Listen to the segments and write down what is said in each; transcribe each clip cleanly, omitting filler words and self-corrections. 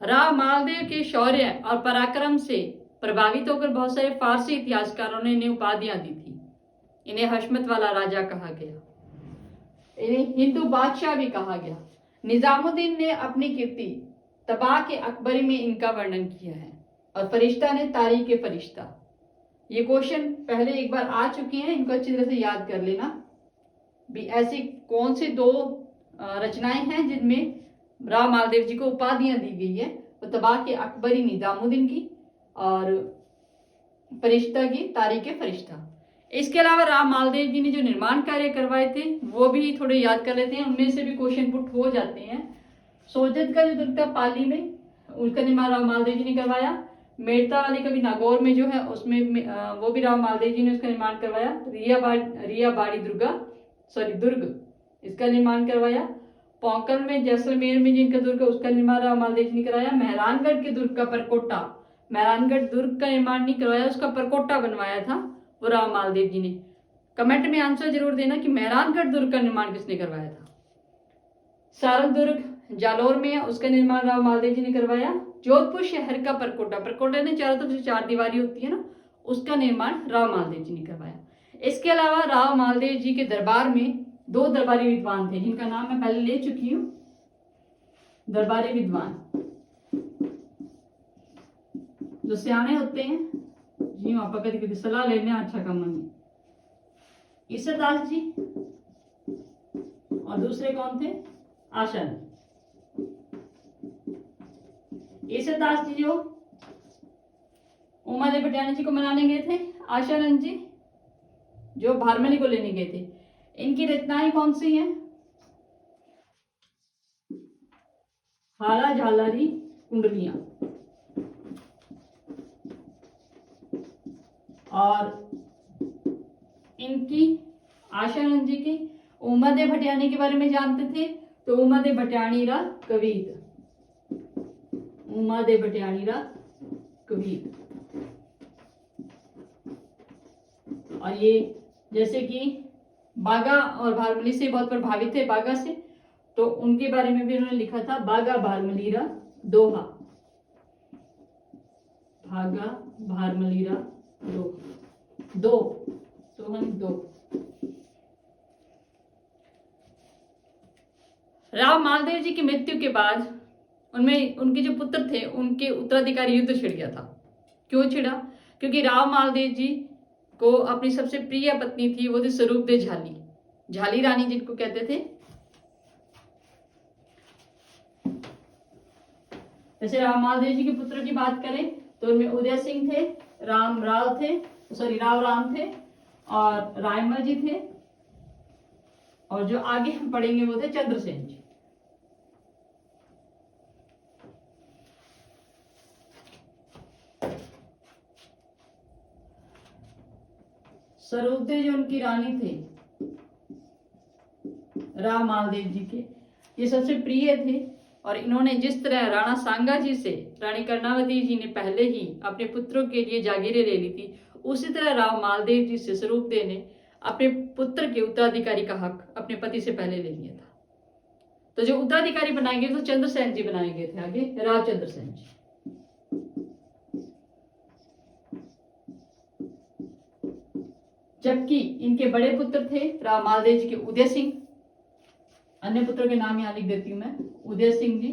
राव मालदेव के शौर्य और पराक्रम से प्रभावित होकर बहुत सारे फारसी इतिहासकारों ने इन्हें उपाधियां दी थी। इन्हें हशमत वाला राजा कहा गया, इन्हें हिंदू बादशाह भी कहा गया। निजामुद्दीन ने अपनी कीर्ति तबाह के अकबरी में इनका वर्णन किया है और फरिश्ता ने तारीख ए फरिश्ता। ये क्वेश्चन पहले एक बार आ चुके हैं, इनको अच्छी तरह से याद कर लेना भी। ऐसी कौन सी दो रचनाएं हैं जिनमें राव मालदेव जी को उपाधियां दी गई है? तो तबाह के अकबरी निजामुद्दीन की और फरिश्ता की तारीख ए फरिश्ता। इसके अलावा राव मालदेव जी ने जो निर्माण कार्य करवाए थे वो भी थोड़े याद कर लेते हैं, उनमें से भी क्वेश्चन पुट हो जाते हैं। सोजत का जो दुर्ग था पाली में, उसका निर्माण राव मालदेव जी ने करवाया। मेड़ता वाली का भी नागौर में जो है उसमें वो भी राव मालदेव जी ने उसका निर्माण करवाया। रिया बाड़ी दुर्ग इसका निर्माण करवाया। पौंकल में जैसलमेर में जिनका दुर्ग है उसका निर्माण राव मालदेव जी ने कराया। मेहरानगढ़ के दुर्ग का परकोटा, मेहरानगढ़ दुर्ग का निर्माण नहीं करवाया, उसका परकोटा बनवाया था वो राव मालदेव जी ने। कमेंट में आंसर जरूर देना कि मेहरानगढ़ दुर्ग का निर्माण किसने करवाया था। सारल दुर्ग जालौर में है, उसका निर्माण राव मालदेव जी ने करवाया। जोधपुर शहर का परकोटा ने चारों तरफ से चार दीवारी होती है ना, उसका निर्माण राव मालदेव जी ने करवाया। इसके अलावा राव मालदेव जी के दरबार में दो दरबारी विद्वान थे जिनका नाम मैं पहले ले चुकी हूं। दरबारी विद्वान जो सियाने होते हैं, जी आप कभी कभी सलाह लेने अच्छा काम नहीं। ईसरदास जी और दूसरे कौन थे? आशान। ईसरदास जी जो उमादेव भटियाणी जी को मनाने गए थे, आशानंद जी जो भारमली को लेने गए थे। इनकी रचनाएं कौन सी हैं? हाला झालारी कुंडलियां। और इनकी आशानंद जी की उमादेव भटियाणी के बारे में जानते थे तो उमादेव भटियाणी रा कवित, उमादेव भटियाणी रा कवित। और ये जैसे कि बागा और भारमली से बहुत प्रभावित थे, बागा से, तो उनके बारे में भी उन्होंने लिखा था बागा भारमली रा दोहा, भागा भारमली रा दो। राव मालदेव जी की मृत्यु के बाद उनमें उनके जो पुत्र थे उनके उत्तराधिकारी युद्ध छिड़ गया था। क्यों छिड़ा? क्योंकि राव मालदेव जी को अपनी सबसे प्रिय पत्नी थी, वो थी स्वरूप दे झाली रानी जिनको कहते थे। जैसे राव मालदेव जी के पुत्र की बात करें तो उनमें उदय सिंह थे, राव राम थे और रायमल जी थे, और जो आगे हम पढ़ेंगे वो थे चंद्रसेन जी। स्वरूपदेव जो उनकी रानी थे राव मालदेव जी के, ये सबसे प्रिय थे। और इन्होंने जिस तरह राणा सांगा जी से रानी कर्णावती जी ने पहले ही अपने पुत्रों के लिए जागीरें ले ली थी, उसी तरह राव मालदेव जी से स्वरूपदेव ने अपने पुत्र के उत्तराधिकारी का हक अपने पति से पहले ले लिया था। तो जो उत्तराधिकारी बनाए गए तो चंद्रसेन जी बनाए गए थे, आगे राव चंद्रसेन जी। जबकि इनके बड़े पुत्र थे राव मालदेव जी के उदय सिंह, अन्य पुत्रों के नाम यहां लिख देती हूं मैं, उदय सिंह जी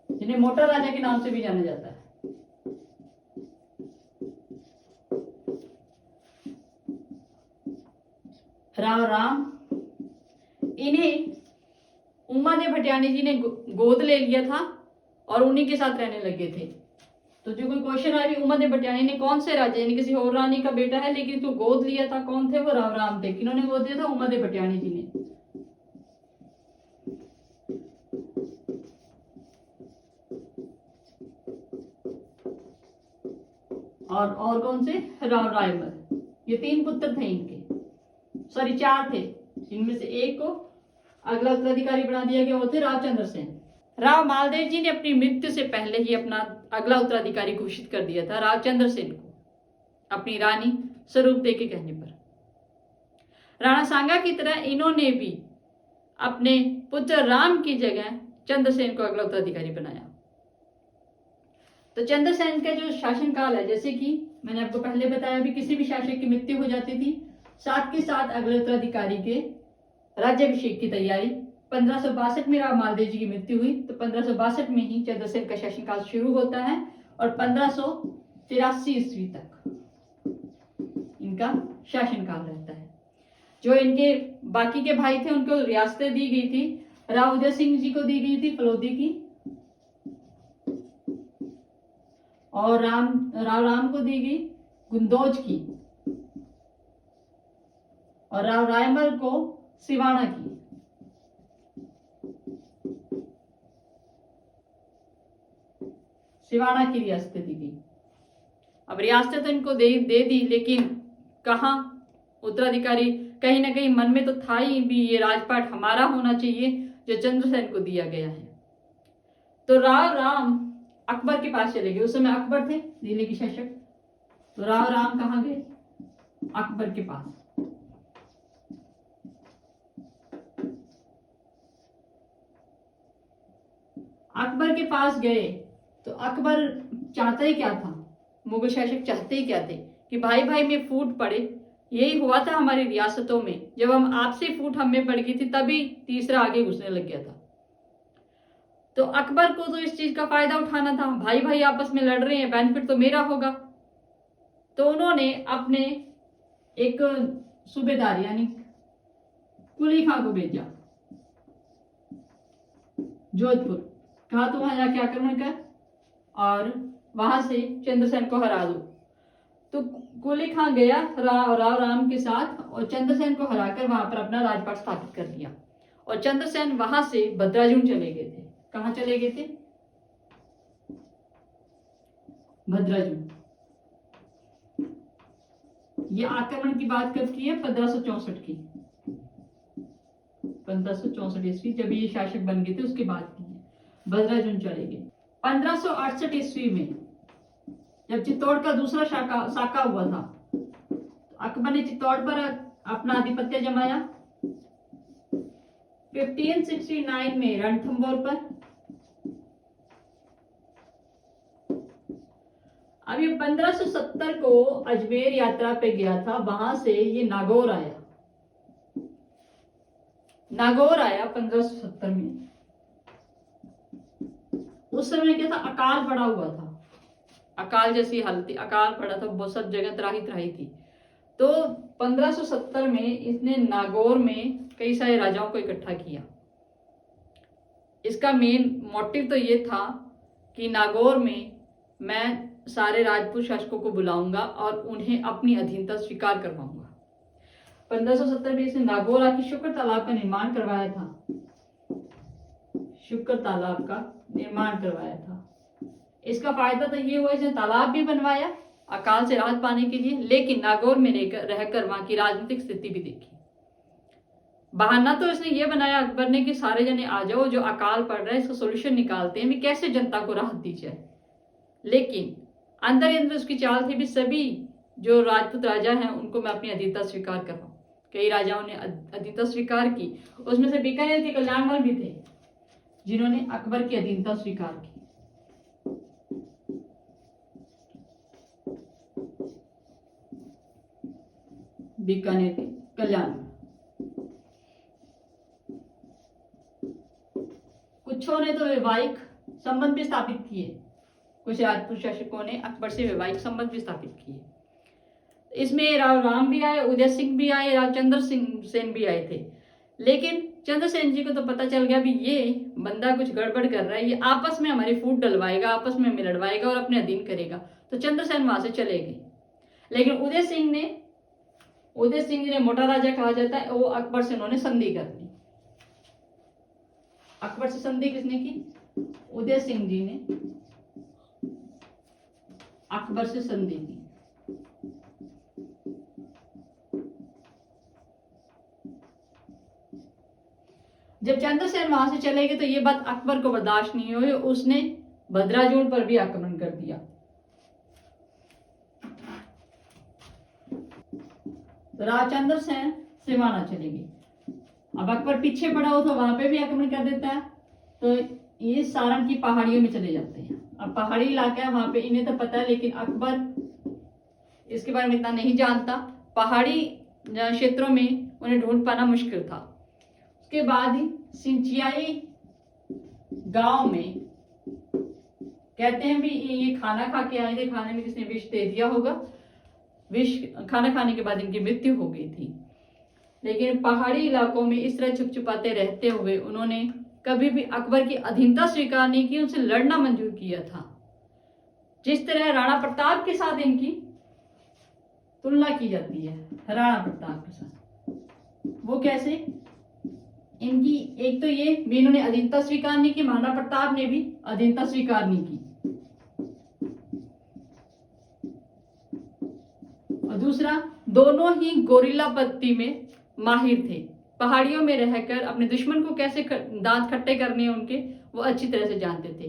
जिन्हें मोटा राजा के नाम से भी जाना जाता है। राव राम, इन्हें उमादेव भटियाणी जी ने गोद ले लिया था और उन्हीं के साथ रहने लगे थे। तो जो कोई क्वेश्चन आ रही, उमादेव भटियाणी ने कौन से राजा यानी किसी और रानी का बेटा है लेकिन तो गोद लिया था, कौन थे वो? राव राम थे। किन्होंने गोद लिया था? उमादेव भटियाणी जी ने। और कौन से? राव रायमल। ये 3 पुत्र थे इनके, सॉरी 4 थे, इनमें से एक को अगला उत्तराधिकारी बना दिया गया, वो थे राव चंद्रसेन। राव मालदेव जी ने अपनी मृत्यु से पहले ही अपना अगला उत्तराधिकारी घोषित कर दिया था राव चंद्रसेन को, अपनी रानी स्वरूपदेव के कहने पर। राणा सांगा की तरह इन्होंने भी अपने पुत्र राम की जगह चंद्रसेन को अगला उत्तराधिकारी बनाया। तो चंद्रसेन का जो शासनकाल है, जैसे कि मैंने आपको पहले बताया, भी किसी भी शासक की मृत्यु हो जाती थी, साथ के साथ अगले उत्तराधिकारी के राज्याभिषेक की तैयारी। 1562 में राव मालदेव जी की मृत्यु हुई, तो 1562 में ही चंद्रसेन का शासनकाल शुरू होता है और 1583 ईस्वी तक इनका शासनकाल रहता है। जो इनके बाकी के भाई थे उनको रियासतें दी गई थी। राव उदय सिंह जी को दी गई थी फलोदी की, और राव राम को दी गई गुंदौज की, और राव रायमल को सिवाना की। सिवाना की रियासतें दी गई। अब रियासतें तो इनको दे दी, लेकिन कहा उत्तराधिकारी, कहीं ना कहीं मन में तो था ही भी ये राजपाट हमारा होना चाहिए जो चंद्रसेन को दिया गया है। तो राव राम अकबर के पास चले गए। उस समय अकबर थे दिल्ली के शासक। तो राव राम कहाँ गए? अकबर के पास। अकबर के पास गए तो अकबर चाहता ही क्या था, मुगल शासक चाहते ही क्या थे कि भाई भाई में फूट पड़े। यही हुआ था हमारी रियासतों में, जब हम आपसी फूट हमें पड़ गई थी तभी तीसरा आगे घुसने लग गया था। तो अकबर को तो इस चीज का फायदा उठाना था, भाई भाई आपस में लड़ रहे हैं, बेनिफिट तो मेरा होगा। तो उन्होंने अपने एक सूबेदार यानी कुली खां को भेजा जोधपुर। कहा तो वहां जाके आक्रमण कर और वहां से चंद्रसेन को हरा दो। तो कुली खां गया राव राम के साथ और चंद्रसेन को हराकर वहां पर अपना राजपाट स्थापित कर दिया। और चंद्रसेन वहां से भद्राजुम चले गए थे। कहां चले गए थे? भद्राजुम। ये आक्रमण की बात कब की है? 1564 की। 1564 ईस्वी जब ये शासक बन गए थे उसके बाद की है। भद्राजुम चले गए। 1568 ईस्वी में जब चित्तौड़ का दूसरा साका हुआ था, तो अकबर ने चित्तौड़ पर अपना आधिपत्य जमाया। 1569 में रणथंभौर पर। अब ये 1570 को अजमेर यात्रा पे गया था, वहां से ये नागौर आया। नागौर आया 1570 में। उस समय क्या था, अकाल पड़ा हुआ था, अकाल जैसी हालत, अकाल पड़ा था, बहुत सब जगह त्राही त्राही थी। तो 1570 में इसने नागौर में कई सारे राजाओं को इकट्ठा किया। इसका मेन मोटिव तो ये था कि नागौर में मैं सारे राजपूत शासकों को बुलाऊंगा और उन्हें अपनी अधीनता स्वीकार करवाऊंगा। 1570 में इसने नागौर आके शुक्र तालाब का निर्माण करवाया था। शुक्र तालाब का निर्माण करवाया था। इसका फायदा तो ये हुआ, इसने तालाब भी बनवाया अकाल से राहत पाने के लिए, लेकिन नागौर में रहकर वहां की राजनीतिक स्थिति भी देखी। बहाना तो इसने ये बनाया अकबर ने कि सारे जने आ जाओ, जो अकाल पड़ रहा है इसका सोल्यूशन निकालते हैं, भी कैसे जनता को राहत दी जाए। लेकिन अंदर ही अंदर उसकी चाल थी भी सभी जो राजपूत राजा हैं उनको मैं अपनी अधीनता स्वीकार करवाऊं। कई राजाओं ने अधीनता स्वीकार की, उसमें से बीकानेर के कल्याणमल भी थे जिन्होंने अकबर की अधीनता स्वीकार की। बीकानेर के कल्याणमल। कुछों ने तो वैवाहिक संबंध भी स्थापित किए। कुछ राजपूत शासकों ने अकबर से वैवाहिक संबंध भी स्थापित किए। इसमें राव राम भी आए, उदय सिंह भी आए, राव चंद्र सेन भी आए थे। लेकिन चंद्रसेन जी को तो पता चल गया भी ये बंदा कुछ गड़बड़ कर रहा है, ये आपस में हमारी फूट डलवाएगा, आपस में हमें लड़वाएगा और अपने अधीन करेगा। तो चंद्रसेन वहां से चले गए। लेकिन उदय सिंह ने मोटा राजा कहा जाता है, वो अकबर से उन्होंने संधि कर ली। अकबर से संधि किसने की? उदय सिंह जी ने अकबर से संधि की। जब चंद्रसेन वहां से चले गए तो ये बात अकबर को बर्दाश्त नहीं हुई, उसने भद्राजुड़ पर भी आक्रमण कर दिया। तो राव चंद्रसेन सिवाना चले गए। अब अकबर पीछे पड़ा हो तो वहां पे भी आक्रमण कर देता है। तो ये सारण की पहाड़ियों में चले जाते हैं। अब पहाड़ी इलाका है, वहां पे इन्हें तो पता है, लेकिन अकबर इसके बारे में इतना नहीं जानता। पहाड़ी क्षेत्रों में उन्हें ढूंढ पाना मुश्किल था। उसके बाद ही सिंचियाई गांव में कहते हैं भी ये खाना खा के आए थे, खाने में किसने विष दे दिया होगा, विष खाना खाने के बाद इनकी मृत्यु हो गई थी। लेकिन पहाड़ी इलाकों में इस तरह छुप छुपाते रहते हुए उन्होंने कभी भी अकबर की अधीनता स्वीकार नहीं की, उनसे लड़ना मंजूर किया था। जिस तरह राणा प्रताप के साथ इनकी तुलना की जाती है, राणा प्रताप के साथ, वो कैसे, इनकी एक तो ये भी इन्होंने अधीनता स्वीकार नहीं की, महाराणा प्रताप ने भी अधीनता स्वीकार नहीं की। और दूसरा, दोनों ही गोरिल्ला पत्ती में माहिर थे। पहाड़ियों में रहकर अपने दुश्मन को कैसे दांत खट्टे करने उनके, वो अच्छी तरह से जानते थे।